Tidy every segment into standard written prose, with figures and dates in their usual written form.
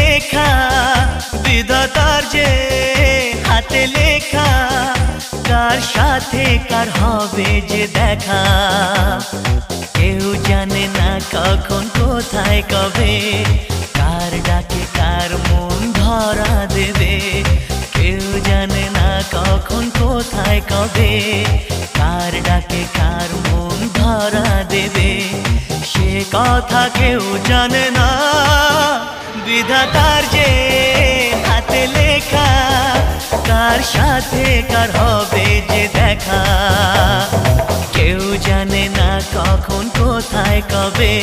লেখা বিধাতার যে হাতে লেখা কার সাথে কার হবে যে দেখা কেউ জানে না কখন কোথায় কবে কার ডাকে কার মন ধরা দেবে কেউ জানে না কখন কোথায় কবে কার ডাকে কার মন ধরা দেবে সে কথা কেউ জানে না বিধাতার যে হাতে লেখা কার সাথে কার হবে যে দেখা কেউ জানে না কখন কোথায় কবে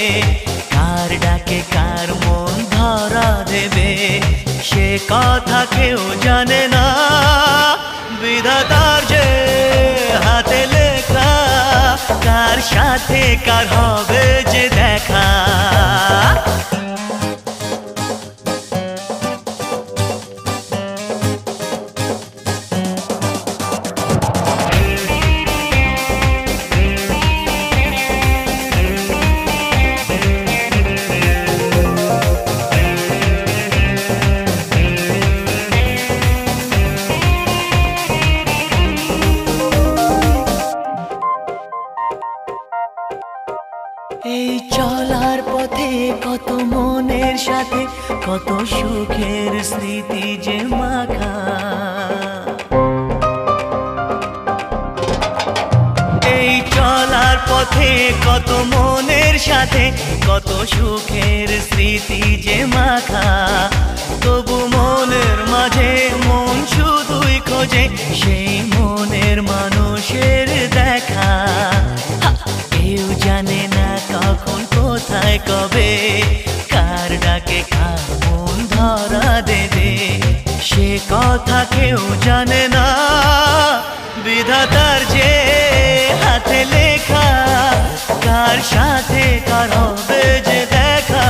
কার ডাকে কার মন ধরা দেবে সে কথা কেউ জানে না বিধাতার যে হাতে লেখা কার সাথে কার হবে যে দেখা এই চলার পথে কত মনের সাথে কত সুখের স্মৃতি যে মাখা এই চলার পথে কত মনের সাথে কত সুখের স্মৃতি যে মাখা তবু মনের মাঝে মন শুধুই খোঁজে সেই মনের মানুষের দেখা কেউ জানে না কখন কোথায় কবে কার ডাকে কার মন ধরা দেবে সে কথা কেউ জানে না বিধাতার যে হাতে লেখা কার সাথে কার হবে যে দেখা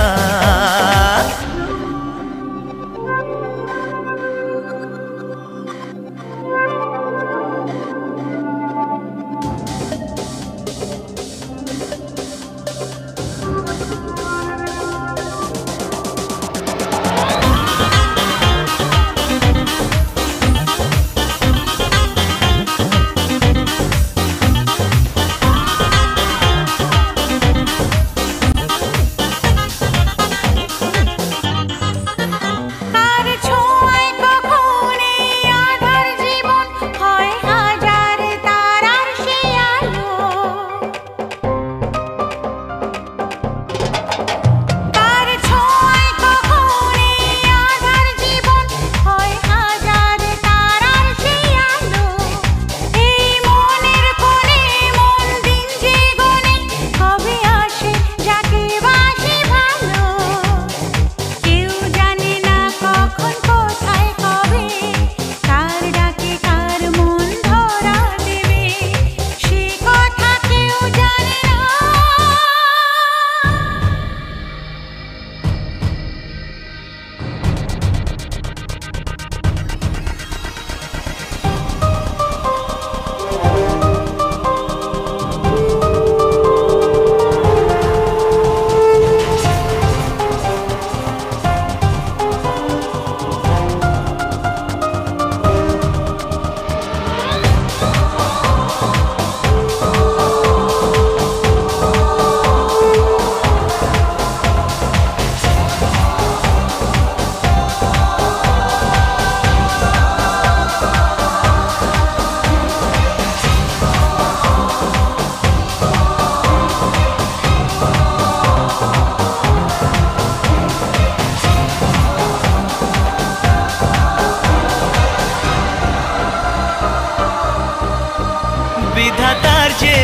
বিধাতার যে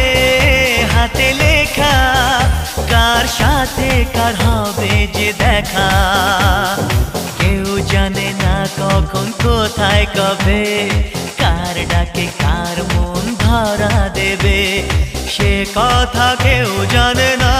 হাতে লেখা কার সাথে কার হবে যে দেখা কেউ জানে না কখন কোথায় কবে কার ডাকে কার মন ধরা দেবে সে কথা কেউ জানে না